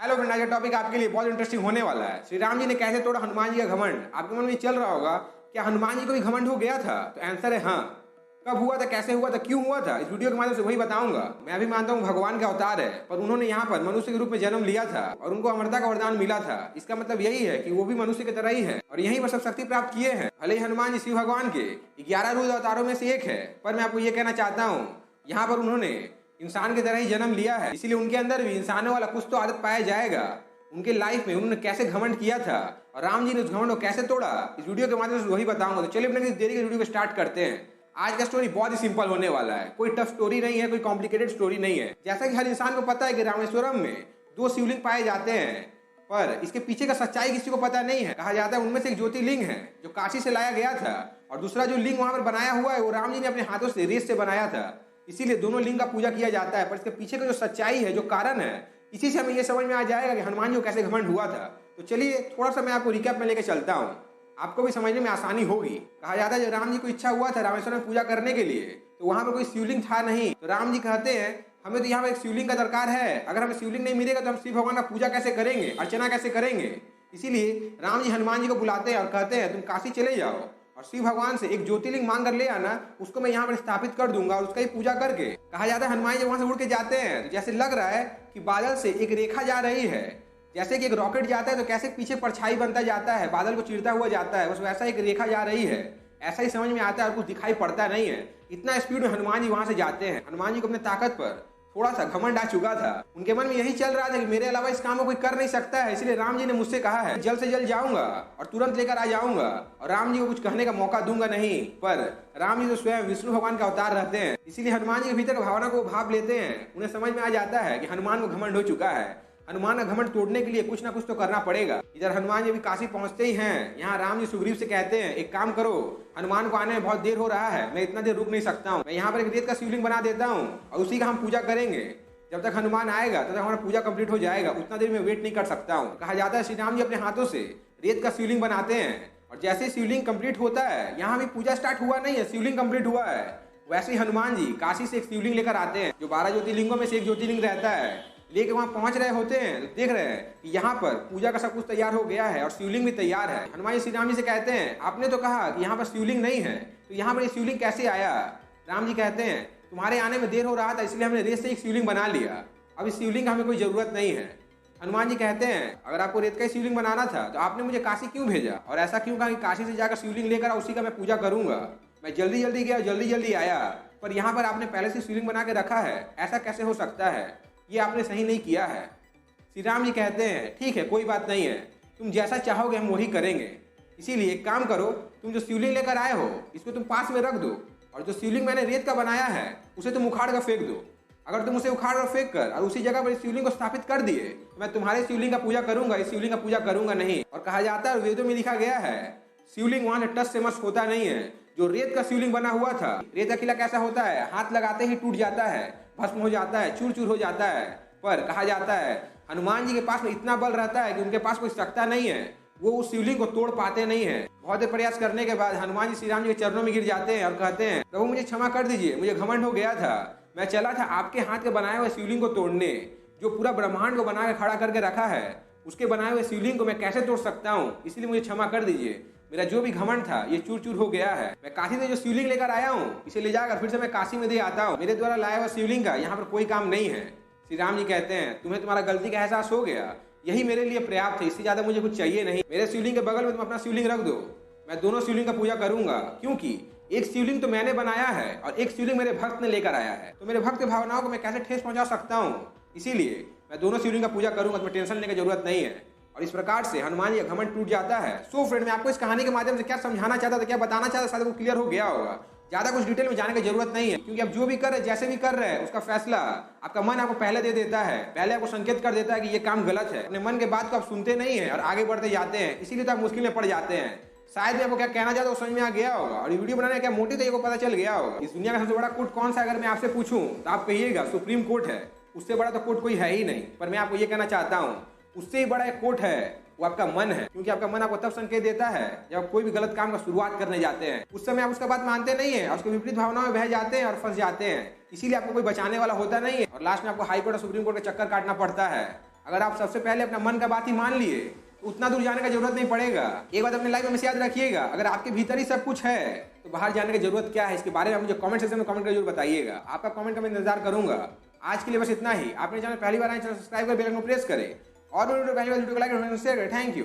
Hello friend, आज का topic आपके लिए बहुत इंटरेस्टिंग होने वाला है। श्री राम जी ने कैसे तोड़ा हनुमान जी का घमंड। आपके मन में चल रहा होगा क्या हनुमान जी को भी घमंड हो गया था? तो आंसर है हाँ। कब हुआ था, कैसे हुआ था, क्यों हुआ था, इस वीडियो के माध्यम से वही बताऊंगा। मैं भी मानता हूँ भगवान का अवतार है, पर उन्होंने यहाँ पर मनुष्य के रूप में जन्म लिया था और उनको अमरता का वरदान मिला था। इसका मतलब यही है कि वो भी मनुष्य की तरह ही है और यहीं पर सब शक्ति प्राप्त किए हैं। भले ही हनुमान जी शिव भगवान के 11 रुद्र अवतारों में से एक है, पर मैं आपको ये कहना चाहता हूँ यहाँ पर उन्होंने इंसान की तरह ही जन्म लिया है, इसीलिए उनके अंदर भी इंसानों वाला कुछ तो आदत पाया जाएगा। उनके लाइफ में उन्होंने कैसे घमंड किया था और राम जी ने उस घमंड को कैसे तोड़ा, इस वीडियो के माध्यम से वही बताऊंगा। तो चलिए अपने किसी देरी के वीडियो को स्टार्ट करते हैं। आज का स्टोरी बहुत ही सिंपल होने वाला है, कोई टफ स्टोरी नहीं है, कोई कॉम्प्लिकेटेड स्टोरी नहीं है। जैसा कि हर इंसान को पता है कि रामेश्वरम में 2 शिवलिंग पाए जाते हैं, पर इसके पीछे का सच्चाई किसी को पता नहीं है। कहा जाता है उनमें से एक ज्योतिर्लिंग है जो काशी से लाया गया था और दूसरा जो लिंग वहां पर बनाया हुआ है वो राम जी ने अपने हाथों से रेत से बनाया था, इसीलिए दोनों लिंग का पूजा किया जाता है। पर इसके पीछे का जो सच्चाई है, जो कारण है, इसी से हमें ये समझ में आ जाएगा कि हनुमान जी को कैसे घमंड हुआ था। तो चलिए थोड़ा सा मैं आपको रिकैप में लेकर चलता हूँ, आपको भी समझने में आसानी होगी। कहा जाता है जब राम जी को इच्छा हुआ था रामेश्वर में पूजा करने के लिए, तो वहां पर कोई शिवलिंग था नहीं। तो राम जी कहते हैं हमें तो यहाँ पर एक शिवलिंग का दरकार है, अगर हमें शिवलिंग नहीं मिलेगा तो हम शिव भगवान का पूजा कैसे करेंगे, अर्चना कैसे करेंगे। इसीलिए राम जी हनुमान जी को बुलाते हैं और कहते हैं तुम काशी चले जाओ और शिव भगवान से एक ज्योतिर्लिंग मांग कर ले आना, उसको मैं यहाँ पर स्थापित कर दूंगा और उसका ही पूजा करके। कहा जाता है हनुमान जी वहां से उड़ के जाते हैं तो जैसे लग रहा है कि बादल से एक रेखा जा रही है, जैसे कि एक रॉकेट जाता है तो कैसे पीछे परछाई बनता जाता है, बादल को चीरता हुआ जाता है, बस वैसा एक रेखा जा रही है। ऐसा ही समझ में आता है और कुछ दिखाई पड़ता नहीं है। इतना स्पीड में हनुमान जी वहां से जाते हैं। हनुमान जी को अपने ताकत पर थोड़ा सा घमंड आ चुका था। उनके मन में यही चल रहा था कि मेरे अलावा इस काम को कोई कर नहीं सकता है, इसलिए राम जी ने मुझसे कहा है जल्द से जल्द जाऊंगा और तुरंत लेकर आ जाऊंगा और राम जी को कुछ कहने का मौका दूंगा नहीं। पर राम जी तो स्वयं विष्णु भगवान का अवतार रहते हैं, इसीलिए हनुमान जी के भीतर भावना को भाव लेते हैं। उन्हें समझ में आ जाता है कि हनुमान को घमंड हो चुका है, हनुमान का घमंड तोड़ने के लिए कुछ ना कुछ तो करना पड़ेगा। इधर हनुमान जी अभी काशी पहुंचते ही हैं। यहाँ राम जी सुग्रीव से कहते हैं एक काम करो, हनुमान को आने में बहुत देर हो रहा है, मैं इतना देर रुक नहीं सकता हूँ, मैं यहाँ पर एक रेत का शिवलिंग बना देता हूँ और उसी का हम पूजा करेंगे। जब तक हनुमान आएगा तब तक हमारा पूजा कंप्लीट हो जाएगा, उतना देर में वेट नहीं कर सकता हूँ। कहा जाता है श्री राम जी अपने हाथों से रेत का शिवलिंग बनाते हैं और जैसे शिवलिंग कंप्लीट होता है, यहाँ भी पूजा स्टार्ट हुआ नहीं है, शिवलिंग कंप्लीट हुआ है, वैसे ही हनुमान जी काशी से एक शिवलिंग लेकर आते हैं जो 12 ज्योतिर्लिंगों में से एक ज्योतिर्लिंग रहता है। लेके वहां पहुंच रहे होते हैं तो देख रहे हैं कि यहाँ पर पूजा का सब कुछ तैयार हो गया है और शिवलिंग भी तैयार है। हनुमान जी श्री राम जी से कहते हैं आपने तो कहा कि यहाँ पर शिवलिंग नहीं है, तो यहाँ पर शिवलिंग कैसे आया? राम जी कहते हैं तुम्हारे आने में देर हो रहा था, इसलिए हमने रेत से एक शिवलिंग बना लिया, अब इस शिवलिंग का हमें कोई जरूरत नहीं है। हनुमान जी कहते हैं अगर आपको रेत का शिवलिंग बनाना था तो आपने मुझे काशी क्यों भेजा और ऐसा क्यों कहा कि काशी से जाकर शिवलिंग लेकर उसी का मैं पूजा करूंगा? मैं जल्दी जल्दी गया, जल्दी जल्दी आया, पर यहाँ पर आपने पहले से शिवलिंग बना के रखा है, ऐसा कैसे हो सकता है? ये आपने सही नहीं किया है। श्री राम जी कहते हैं ठीक है, कोई बात नहीं है, तुम जैसा चाहोगे हम वही करेंगे। इसीलिए एक काम करो, तुम जो शिवलिंग लेकर आए हो इसको तुम पास में रख दो और जो शिवलिंग मैंने रेत का बनाया है उसे तुम उखाड़ कर फेंक दो। अगर तुम उसे उखाड़ कर फेंक कर और उसी जगह पर शिवलिंग को स्थापित कर दिए तो मैं तुम्हारे शिवलिंग का पूजा करूंगा, इस शिवलिंग का पूजा करूंगा नहीं। और कहा जाता है वेदों में लिखा गया है शिवलिंग वहां टच से मस होता नहीं है। जो रेत का शिवलिंग बना हुआ था, रेत का किला कैसा होता है, हाथ लगाते ही टूट जाता है, भस्म हो जाता है, चूर चूर हो जाता है। पर कहा जाता है हनुमान जी के पास में इतना बल रहता है कि उनके पास कोई सत्ता नहीं है, वो उस शिवलिंग को तोड़ पाते नहीं है। बहुत प्रयास करने के बाद हनुमान जी श्री राम जी के चरणों में गिर जाते हैं और कहते हैं प्रभु मुझे क्षमा कर दीजिए, मुझे घमंड हो गया था, मैं चला था आपके हाथ के बनाए हुए शिवलिंग को तोड़ने, जो पूरा ब्रह्मांड को बना के खड़ा करके रखा है, उसके बनाए हुए शिवलिंग को मैं कैसे तोड़ सकता हूँ, इसलिए मुझे क्षमा कर दीजिए। मेरा जो भी घमंड था ये चूर चूर हो गया है। मैं काशी से जो शिवलिंग लेकर आया हूँ इसे ले जाकर फिर से मैं काशी में दे आता हूँ। मेरे द्वारा लाया हुआ शिवलिंग का यहाँ पर कोई काम नहीं है। श्री राम जी कहते हैं तुम्हें तुम्हारा गलती का एहसास हो गया, यही मेरे लिए पर्याप्त है, इससे ज्यादा मुझे कुछ चाहिए नहीं। मेरे शिवलिंग के बगल में तुम अपना शिवलिंग रख दो, मैं दोनों शिवलिंग का पूजा करूंगा, क्योंकि एक शिवलिंग तो मैंने बनाया है और एक शिवलिंग मेरे भक्त ने लेकर आया है, तो मेरे भक्त की भावनाओं को मैं कैसे ठेस पहुंचा सकता हूँ, इसीलिए मैं दोनों शिवलिंग का पूजा करूंगा, तुम्हें टेंशन लेने की जरूरत नहीं है। और इस प्रकार से हनुमान जी का घमंड टूट जाता है। सो फ्रेंड, मैं आपको इस कहानी के माध्यम से क्या समझाना चाहता था, क्या बताना चाहता, शायद वो क्लियर हो गया होगा। ज्यादा कुछ डिटेल में जाने की जरूरत नहीं है, क्योंकि आप जो भी कर रहे हैं, जैसे भी कर रहे हैं, उसका फैसला आपका मन आपको पहले दे देता है, पहले आपको संकेत कर देता है कि ये काम गलत है। अपने मन के बात को आप सुनते नहीं है और आगे बढ़ते जाते हैं, इसीलिए तो आप मुश्किल में पड़ जाते हैं। शायद मैं आपको क्या कहना चाहता हूँ समझ में आ गया होगा और वीडियो बनाने का क्या मोटिव था ये को पता चल गया होगा। इस दुनिया का सबसे बड़ा कोर्ट कौन सा, अगर मैं आपसे पूछूं तो आप कहिएगा सुप्रीम कोर्ट है, उससे बड़ा तो कोर्ट कोई है ही नहीं। पर मैं आपको ये कहना चाहता हूँ उससे ही बड़ा एक कोर्ट है, वो आपका मन है, क्योंकि आपका मन आपको तब संकेत देता है जब आप कोई भी गलत काम का शुरुआत करने जाते हैं। उस समय आप उसका बात मानते नहीं है और उसके विपरीत भावनाओं में बह जाते हैं और फंस जाते हैं, इसीलिए आपको कोई बचाने वाला होता नहीं है और लास्ट में आपको हाई कोर्ट और सुप्रीम कोर्ट का चक्कर काटना पड़ता है। अगर आप सबसे पहले अपना मन का बात ही मान लिए तो उतना दूर जाने का जरूरत नहीं पड़ेगा। एक बात अपने लाइफ में हमेशा याद रखिएगा, अगर आपके भीतर ही सब कुछ है तो बाहर जाने की जरूरत क्या है, इसके बारे में मुझे कमेंट सेक्शन में कमेंट कर जरूर बताइएगा। आपका कमेंट का मैं इंतजार करूंगा। आज के लिए बस इतना ही। आपने चैनल पहली बार आए, चैनल सब्सक्राइब कर बेल आइकन को प्रेस करें और वीडियो पहली बार वीडियो को लाइक और शेयर करें। Thank you.